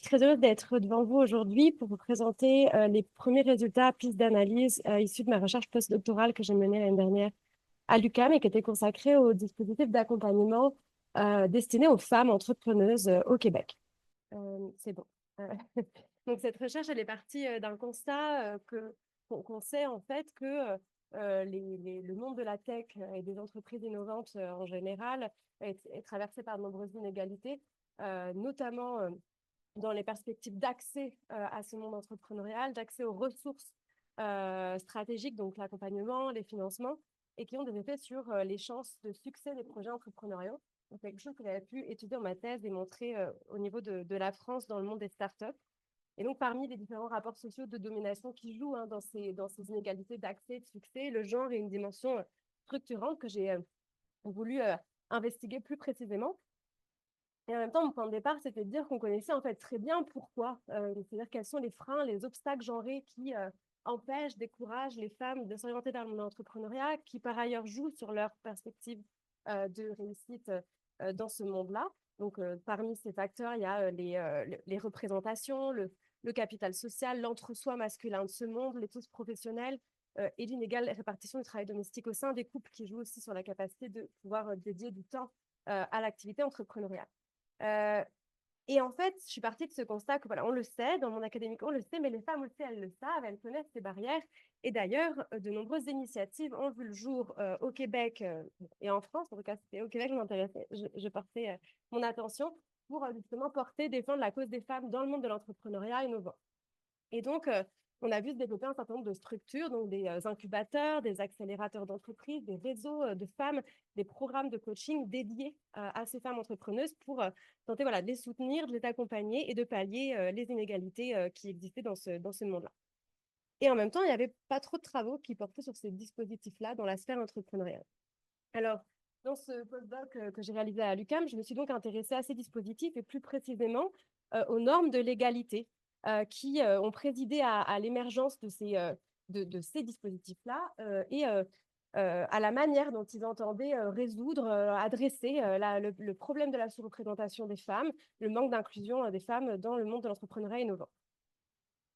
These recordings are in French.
très heureuse d'être devant vous aujourd'hui pour vous présenter les premiers résultats, pistes d'analyse issus de ma recherche postdoctorale que j'ai menée l'année dernière à l'UQAM et qui était consacrée au dispositif d'accompagnement destiné aux femmes entrepreneuses au Québec. C'est bon. Euh, Donc, cette recherche, elle est partie d'un constat qu'on sait en fait que le monde de la tech et des entreprises innovantes en général est traversé par de nombreuses inégalités, notamment dans les perspectives d'accès à ce monde entrepreneurial, d'accès aux ressources stratégiques, donc l'accompagnement, les financements, et qui ont des effets sur les chances de succès des projets entrepreneuriaux. C'est quelque chose que j'avais pu étudier dans ma thèse et montrer au niveau de la France dans le monde des startups. Et donc, parmi les différents rapports sociaux de domination qui jouent dans ces inégalités d'accès et de succès, le genre est une dimension structurante que j'ai voulu investiguer plus précisément. Et en même temps, mon point de départ, c'était de dire qu'on connaissait en fait très bien pourquoi. C'est-à-dire quels sont les freins, les obstacles genrés qui empêchent, découragent les femmes de s'orienter vers le monde entrepreneuriat, qui par ailleurs jouent sur leur perspective de réussite dans ce monde-là. Donc, parmi ces facteurs, il y a les représentations, le capital social, l'entre-soi masculin de ce monde, l'éthique professionnelle et l'inégale répartition du travail domestique au sein des couples qui jouent aussi sur la capacité de pouvoir dédier du temps à l'activité entrepreneuriale. Euh, et en fait, je suis partie de ce constat que, voilà, on le sait, dans mon académique, on le sait, mais les femmes aussi, elles le savent, elles connaissent ces barrières. Et d'ailleurs, de nombreuses initiatives ont vu le jour au Québec et en France. En tout cas, c'était au Québec que je m'intéressais, je portais mon attention pour justement porter, défendre la cause des femmes dans le monde de l'entrepreneuriat innovant. Et donc, on a vu se développer un certain nombre de structures, donc des incubateurs, des accélérateurs d'entreprises, des réseaux de femmes, des programmes de coaching dédiés à ces femmes entrepreneuses pour tenter voilà, de les soutenir, de les accompagner et de pallier les inégalités qui existaient dans ce monde-là. Et en même temps, il n'y avait pas trop de travaux qui portaient sur ces dispositifs-là dans la sphère entrepreneuriale. Alors, dans ce postdoc que j'ai réalisé à l'UQAM, je me suis donc intéressée à ces dispositifs et plus précisément aux normes de l'égalité qui ont présidé à l'émergence de ces dispositifs-là à la manière dont ils entendaient résoudre, adresser le problème de la sous-représentation des femmes, le manque d'inclusion des femmes dans le monde de l'entrepreneuriat innovant.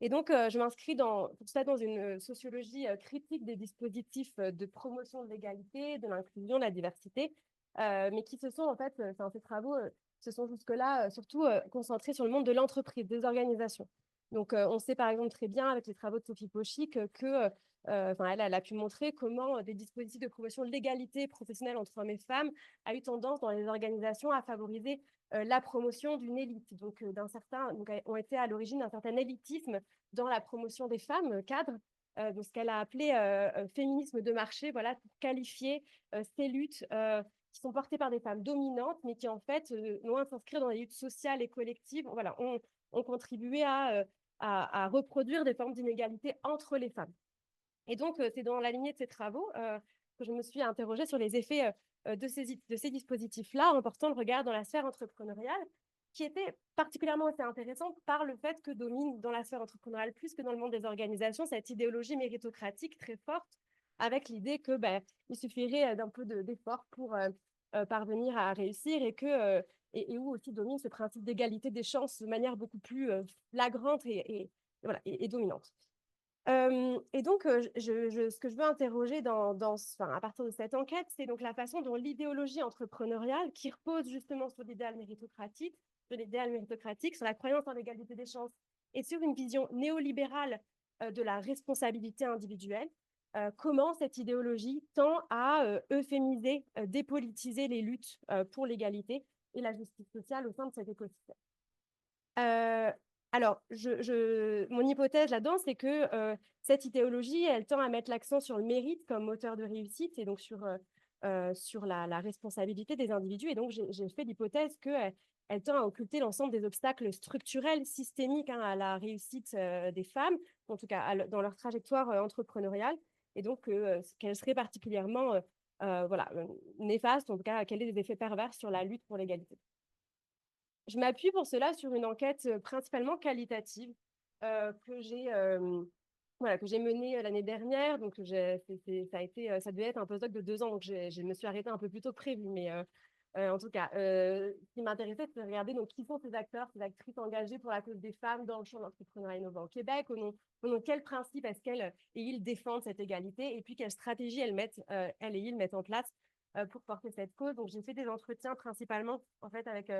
Et donc, je m'inscris pour ça dans une sociologie critique des dispositifs de promotion de l'égalité, de l'inclusion, de la diversité, mais qui se sont en fait, ces travaux se sont jusque-là surtout concentrés sur le monde de l'entreprise, des organisations. Donc, on sait par exemple très bien avec les travaux de Sophie Pochic que elle a pu montrer comment des dispositifs de promotion de l'égalité professionnelle entre hommes et femmes a eu tendance dans les organisations à favoriser la promotion d'une élite, donc ont été à l'origine d'un certain élitisme dans la promotion des femmes cadres, de ce qu'elle a appelé féminisme de marché, voilà, pour qualifier ces luttes qui sont portées par des femmes dominantes, mais qui en fait, loin de s'inscrire dans des luttes sociales et collectives, voilà, ont contribué à reproduire des formes d'inégalité entre les femmes. Et donc, c'est dans la lignée de ces travaux que je me suis interrogée sur les effets de ces dispositifs-là en portant le regard dans la sphère entrepreneuriale, qui était particulièrement assez intéressante par le fait que domine dans la sphère entrepreneuriale plus que dans le monde des organisations cette idéologie méritocratique très forte avec l'idée que il suffirait d'un peu d'effort pour parvenir à réussir et où aussi domine ce principe d'égalité des chances de manière beaucoup plus flagrante voilà, et dominante. Et donc, ce que je veux interroger à partir de cette enquête, c'est donc la façon dont l'idéologie entrepreneuriale, qui repose justement sur l'idéal méritocratique, sur la croyance en l'égalité des chances et sur une vision néolibérale de la responsabilité individuelle, comment cette idéologie tend à euphémiser, dépolitiser les luttes pour l'égalité et la justice sociale au sein de cet écosystème. Euh, alors, mon hypothèse là-dedans, c'est que cette idéologie, elle tend à mettre l'accent sur le mérite comme moteur de réussite et donc sur la responsabilité des individus. Et donc, j'ai fait l'hypothèse qu'elle elle tend à occulter l'ensemble des obstacles structurels, systémiques à la réussite des femmes, en tout cas dans leur trajectoire entrepreneuriale, et donc qu'elle serait particulièrement voilà, néfaste, en tout cas qu'elle ait des effets pervers sur la lutte pour l'égalité. Je m'appuie pour cela sur une enquête principalement qualitative que j'ai menée l'année dernière. Donc, ça devait être un postdoc de 2 ans, donc je me suis arrêtée un peu plus tôt que prévu. Mais En tout cas, ce qui m'intéressait, c'est de regarder donc, qui sont ces acteurs, ces actrices engagées pour la cause des femmes dans le champ de l'entrepreneuriat innovant au Québec, au nom de quels principes est-ce qu'elles et ils défendent cette égalité, et puis quelles stratégies elles et ils mettent en place pour porter cette cause. Donc, j'ai fait des entretiens principalement en fait, avec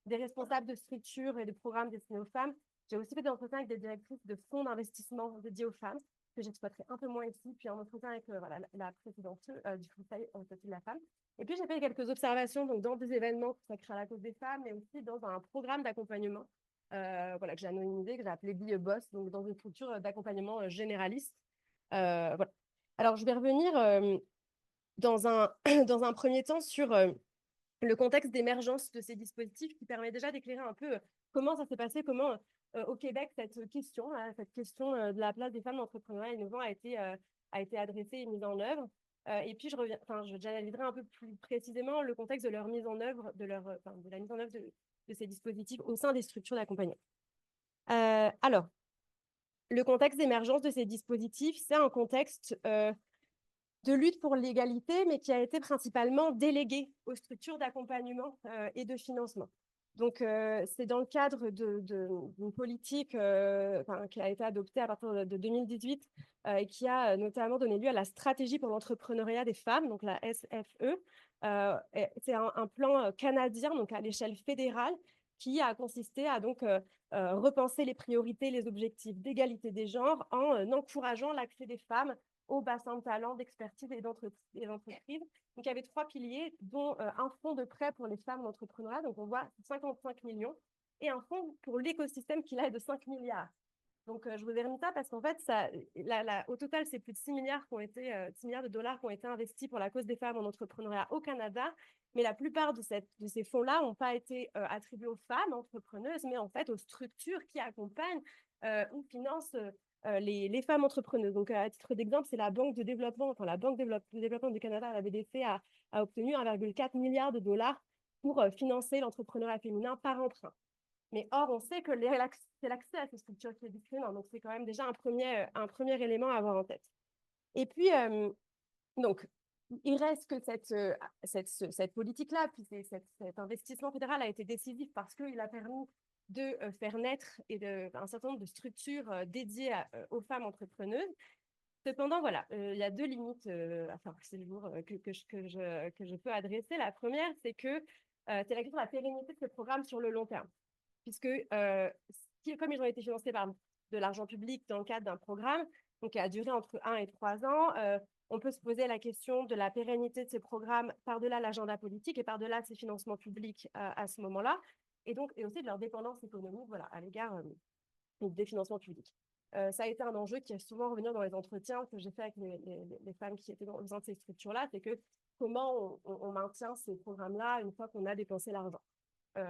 des responsables de structures et de programmes destinés aux femmes. J'ai aussi fait des entretiens avec des directrices de fonds d'investissement dédiés aux femmes, que j'exploiterai un peu moins ici, puis un entretien avec voilà, la présidente du Conseil en statut de la femme. Et puis, j'ai fait quelques observations donc, dans des événements consacrés à la cause des femmes, mais aussi dans un programme d'accompagnement voilà, que j'ai anonymisé, que j'ai appelé Be a Boss, donc dans une structure d'accompagnement généraliste. Voilà. Alors, je vais revenir dans un premier temps sur le contexte d'émergence de ces dispositifs qui permet déjà d'éclairer un peu comment ça s'est passé, comment au Québec cette question de la place des femmes dans l'entrepreneuriat innovant a été adressée et mise en œuvre. Et puis j'analyserai un peu plus précisément le contexte de leur mise en œuvre, de la mise en œuvre de ces dispositifs au sein des structures d'accompagnement. Alors, le contexte d'émergence de ces dispositifs, c'est un contexte de lutte pour l'égalité, mais qui a été principalement délégué aux structures d'accompagnement et de financement. Donc, c'est dans le cadre d'une politique qui a été adoptée à partir de 2018 et qui a notamment donné lieu à la stratégie pour l'entrepreneuriat des femmes, donc la SFE. C'est un plan canadien, donc à l'échelle fédérale, qui a consisté à donc repenser les priorités, les objectifs d'égalité des genres en encourageant l'accès des femmes au bassin de talent, d'expertise et d'entreprise. Donc, il y avait trois piliers, dont un fonds de prêt pour les femmes d'entrepreneuriat, donc on voit 55 millions, et un fonds pour l'écosystème qui là est de 5 milliards. Donc, je vous ai remis ça parce qu'en fait, au total, c'est plus de 6 milliards, 6 milliards de dollars qui ont été investis pour la cause des femmes en entrepreneuriat au Canada. Mais la plupart de ces fonds-là n'ont pas été attribués aux femmes entrepreneuses, mais en fait aux structures qui accompagnent ou financent les femmes entrepreneuses. Donc, à titre d'exemple, c'est la Banque de développement, enfin la Banque de développement du Canada, la BDC, a obtenu 1,4 milliard de dollars pour financer l'entrepreneuriat féminin par emprunt. Mais or, on sait que c'est l'accès à ces structures qui est discriminant. Donc, c'est quand même déjà un premier élément à avoir en tête. Et puis, donc, il reste que cette politique-là, puis cet investissement fédéral a été décisif parce qu'il a permis de faire naître un certain nombre de structures dédiées aux femmes entrepreneuses. Cependant, voilà, il y a deux limites enfin, c'est le jour que je peux adresser. La première, c'est que c'est la question de la pérennité de ce programme sur le long terme. Puisque comme ils ont été financés par de l'argent public dans le cadre d'un programme, donc qui a duré entre 1 et 3 ans, on peut se poser la question de la pérennité de ces programmes par-delà l'agenda politique et par-delà ces financements publics à ce moment-là, et aussi de leur dépendance économique voilà, à l'égard des financements publics. Ça a été un enjeu qui est souvent revenu dans les entretiens que j'ai fait avec les femmes qui étaient dans ces structures-là, c'est que comment on maintient ces programmes-là une fois qu'on a dépensé l'argent.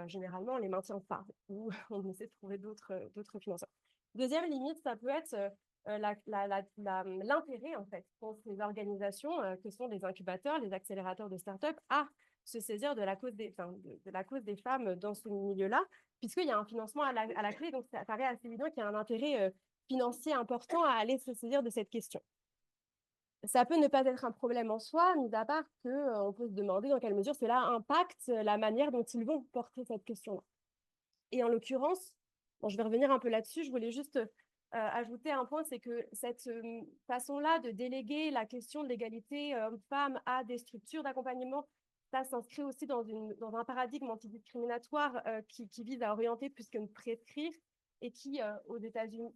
Généralement, on les maintient pas ou on essaie de trouver d'autres financeurs. Deuxième limite, ça peut être l'intérêt, en fait, pour ces organisations que sont les incubateurs, les accélérateurs de start-up, à se saisir de la cause de la cause des femmes dans ce milieu-là, puisqu'il y a un financement à la clé, donc ça paraît assez évident qu'il y a un intérêt financier important à aller se saisir de cette question. Ça peut ne pas être un problème en soi, mis à part qu'on peut se demander dans quelle mesure cela impacte la manière dont ils vont porter cette question-là. Et en l'occurrence, bon, je vais revenir un peu là-dessus, je voulais juste ajouter un point, c'est que cette façon-là de déléguer la question de l'égalité hommes-femmes à des structures d'accompagnement, ça s'inscrit aussi dans un paradigme antidiscriminatoire qui vise à orienter plus que de prescrire et qui, aux États-Unis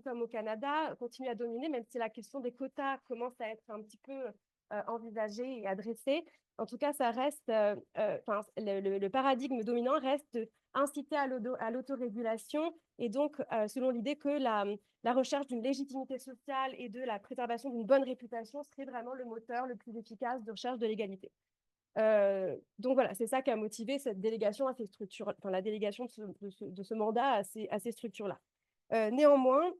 comme au Canada, continue à dominer, même si la question des quotas commence à être un petit peu envisagée et adressée. En tout cas, ça reste, le paradigme dominant reste d'inciter à l'autorégulation et donc, selon l'idée que la recherche d'une légitimité sociale et de la préservation d'une bonne réputation serait vraiment le moteur le plus efficace de recherche de l'égalité. Donc voilà, c'est ça qui a motivé cette délégation à ces structures, enfin la délégation de ce mandat à ces structures-là. Néanmoins,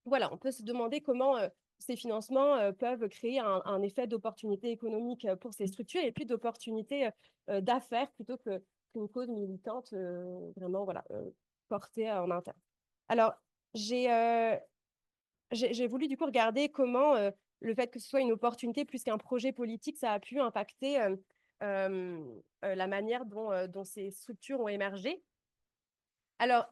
voilà, on peut se demander comment ces financements peuvent créer un effet d'opportunité économique pour ces structures et puis d'opportunité d'affaires plutôt qu'une cause militante vraiment voilà, portée en interne. Alors, j'ai voulu du coup regarder comment le fait que ce soit une opportunité plus qu'un projet politique, ça a pu impacter la manière dont ces structures ont émergé. Alors,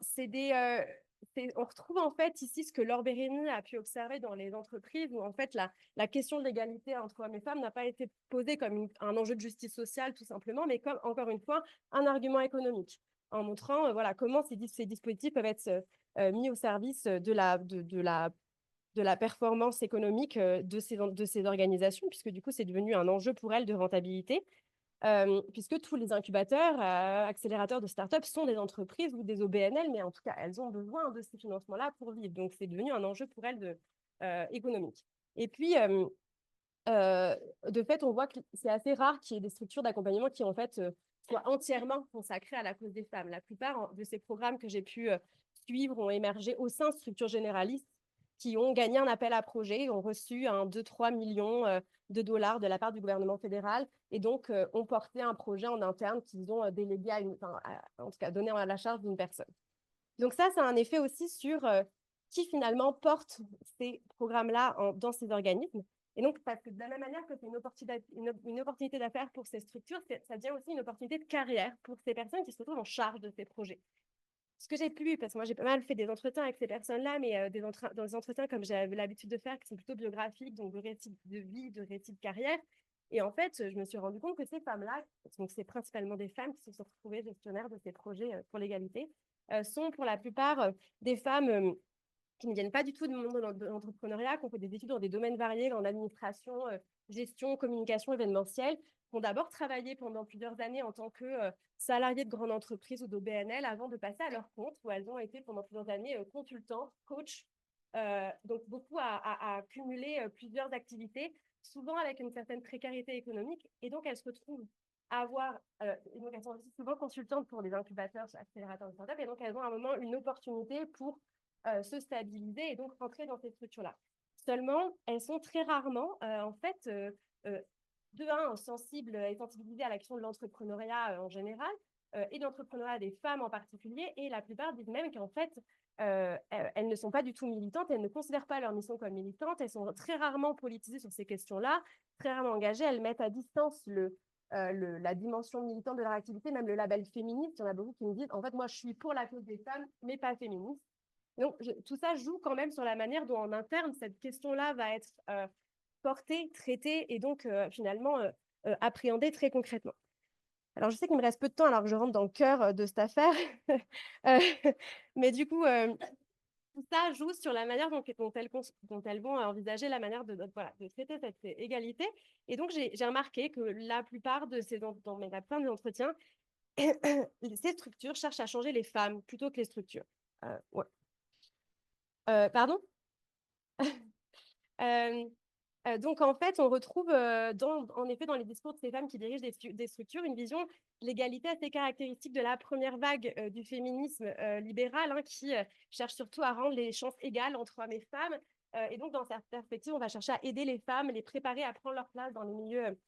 on retrouve en fait ici ce que Laure Bérény a pu observer dans les entreprises où en fait la question de l'égalité entre hommes et femmes n'a pas été posée comme un enjeu de justice sociale tout simplement, mais comme encore une fois un argument économique, en montrant voilà, comment ces dispositifs peuvent être mis au service de la performance économique de ces organisations, puisque du coup c'est devenu un enjeu pour elles de rentabilité. Puisque tous les incubateurs, accélérateurs de start-up sont des entreprises ou des OBNL, mais en tout cas, elles ont besoin de ces financements-là pour vivre. Donc, c'est devenu un enjeu pour elles économique. Et puis, de fait, on voit que c'est assez rare qu'il y ait des structures d'accompagnement qui, en fait, soient entièrement consacrées à la cause des femmes. La plupart de ces programmes que j'ai pu suivre ont émergé au sein de structures généralistes qui ont gagné un appel à projet, ont reçu 2-3 millions de dollars de la part du gouvernement fédéral et donc ont porté un projet en interne qu'ils ont délégué en tout cas donné à la charge d'une personne. Donc ça a un effet aussi sur qui finalement porte ces programmes-là dans ces organismes. Et donc, parce que de la même manière que c'est une opportunité d'affaires pour ces structures, ça devient aussi une opportunité de carrière pour ces personnes qui se retrouvent en charge de ces projets. Ce que j'ai pu, parce que moi j'ai pas mal fait des entretiens avec ces personnes-là, mais dans des entretiens comme j'ai l'habitude de faire, qui sont plutôt biographiques, donc de récits de vie, de récits de carrière. Et en fait, je me suis rendu compte que ces femmes-là, donc c'est principalement des femmes qui se sont retrouvées gestionnaires de ces projets pour l'égalité, sont pour la plupart des femmes qui ne viennent pas du tout du monde de l'entrepreneuriat, qui ont fait des études dans des domaines variés, en administration, gestion, communication événementielle, qui ont d'abord travaillé pendant plusieurs années en tant que salariées de grandes entreprises ou d'OBNL avant de passer à leur compte, où elles ont été pendant plusieurs années consultantes, coach, donc beaucoup à cumuler plusieurs activités, souvent avec une certaine précarité économique, et donc elles se retrouvent à avoir, et donc elles sont aussi souvent consultantes pour les incubateurs, accélérateurs de start-up, et donc elles ont à un moment une opportunité pour se stabiliser et donc rentrer dans ces structures-là. Seulement, elles sont très rarement, en fait, de un, sensibles et sensibilisées à l'action de l'entrepreneuriat en général et de l'entrepreneuriat des femmes en particulier. Et la plupart disent même qu'en fait, elles ne sont pas du tout militantes, elles ne considèrent pas leur mission comme militante, elles sont très rarement politisées sur ces questions-là, très rarement engagées, elles mettent à distance la dimension militante de leur activité, même le label féministe. Il y en a beaucoup qui me disent, en fait, moi, je suis pour la cause des femmes, mais pas féministe. Donc, tout ça joue quand même sur la manière dont, en interne, cette question-là va être portée, traitée et donc finalement appréhendée très concrètement. Alors, je sais qu'il me reste peu de temps alors que je rentre dans le cœur de cette affaire. Euh, mais du coup, tout ça joue sur la manière dont elles vont envisager la manière voilà, de traiter cette égalité. Et donc, j'ai remarqué que la plupart de la plupart des entretiens, ces structures cherchent à changer les femmes plutôt que les structures. Ouais. Pardon? Euh, donc, en fait, on retrouve en effet dans les discours de ces femmes qui dirigent des structures une vision de l'égalité assez caractéristique de la première vague du féminisme libéral hein, qui cherche surtout à rendre les chances égales entre hommes et femmes. Et donc, dans cette perspective, on va chercher à aider les femmes, les préparer à prendre leur place dans les milieux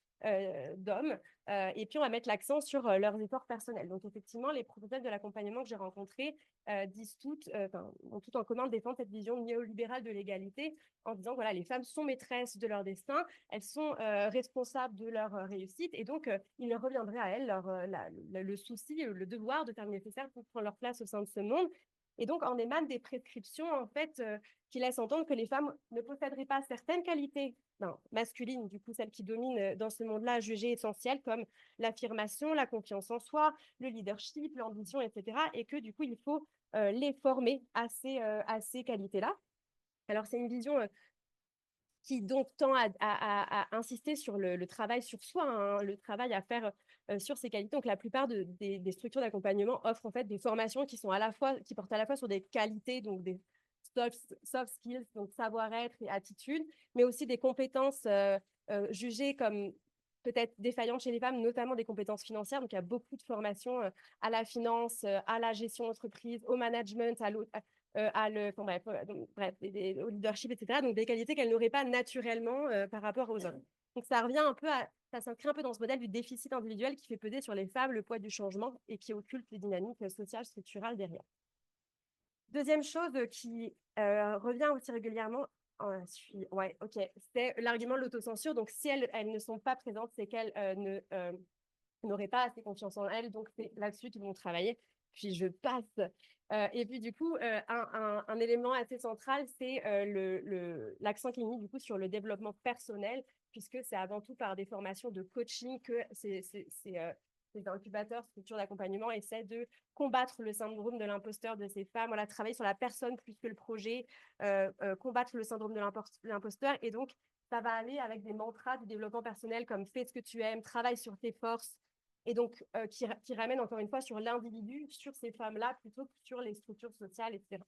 d'hommes. Et puis, on va mettre l'accent sur leurs efforts personnels. Donc, effectivement, les professionnels de l'accompagnement que j'ai rencontrés ont tout en commun de défendre cette vision néolibérale de l'égalité en disant voilà, les femmes sont maîtresses de leur destin, elles sont responsables de leur réussite et donc il leur reviendrait à elles le souci, le devoir de faire le nécessaire pour prendre leur place au sein de ce monde. Et donc, en émanent des prescriptions en fait qui laissent entendre que les femmes ne posséderaient pas certaines qualités masculines, du coup celles qui dominent dans ce monde-là jugées essentielles comme l'affirmation, la confiance en soi, le leadership, l'ambition, etc. Et que du coup il faut les former à ces qualités-là. Alors, c'est une vision qui donc tend à insister sur le travail sur soi, hein, le travail à faire sur ses qualités. Donc, la plupart des structures d'accompagnement offrent en fait des formations qui sont qui portent à la fois sur des qualités, donc des soft skills, donc savoir-être et attitude, mais aussi des compétences jugées comme peut-être défaillantes chez les femmes, notamment des compétences financières. Donc, il y a beaucoup de formations à la finance, à la gestion d'entreprise, au management, au leadership, etc. Donc, des qualités qu'elles n'auraient pas naturellement par rapport aux hommes. Donc, ça s'inscrit un peu dans ce modèle du déficit individuel qui fait peser sur les femmes le poids du changement et qui occulte les dynamiques sociales, structurales derrière. Deuxième chose qui revient aussi régulièrement, ouais, ok, c'est l'argument de l'autocensure. Donc, si elles ne sont pas présentes, c'est qu'elles n'auraient pas assez confiance en elles, donc c'est là-dessus qu'ils vont travailler. Puis je passe. Et puis du coup, un élément assez central, c'est l'accent qui est mis du coup sur le développement personnel, puisque c'est avant tout par des formations de coaching que ces incubateurs, structures d'accompagnement essaient de combattre le syndrome de l'imposteur de ces femmes, voilà, travailler sur la personne plus que le projet, combattre le syndrome de l'imposteur. Et donc, ça va aller avec des mantras du développement personnel comme fais ce que tu aimes, travaille sur tes forces, et donc qui ramène encore une fois sur l'individu, sur ces femmes-là, plutôt que sur les structures sociales, etc.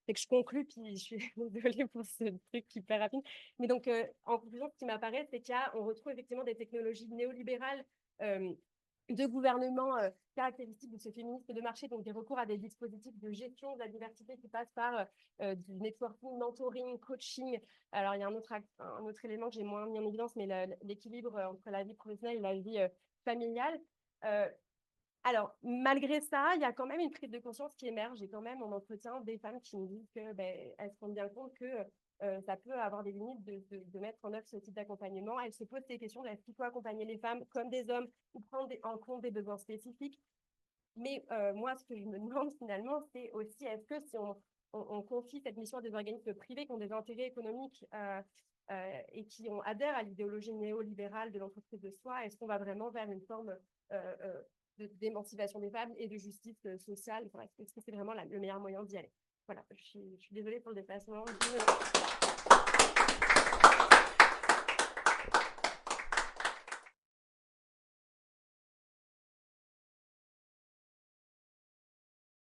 C'est que je conclue, puis je suis désolée pour ce truc hyper rapide. Mais donc, en conclusion, ce qui m'apparaît, c'est qu'on retrouve effectivement des technologies néolibérales euh, de gouvernement caractéristiques de ce féminisme de marché, donc des recours à des dispositifs de gestion de la diversité qui passent par du networking, mentoring, coaching. Alors, il y a un autre élément que j'ai moins mis en évidence, mais l'équilibre entre la vie professionnelle et la vie familiale. Euh, alors, malgré ça, il y a quand même une prise de conscience qui émerge. J'ai quand même en entretien des femmes qui me disent que elles se rendent bien compte que ça peut avoir des limites de mettre en œuvre ce type d'accompagnement. Elles se posent ces questions de est-ce qu'il faut accompagner les femmes comme des hommes ou prendre en compte des besoins spécifiques. Mais moi, ce que je me demande finalement, c'est aussi est-ce que si on confie cette mission à des organismes privés qui ont des intérêts économiques et qui adhèrent à l'idéologie néolibérale de l'entreprise de soi, est-ce qu'on va vraiment vers une forme d'émancipation des femmes et de justice sociale? Est-ce que c'est vraiment le meilleur moyen d'y aller? Voilà, je suis désolée pour le déplacement.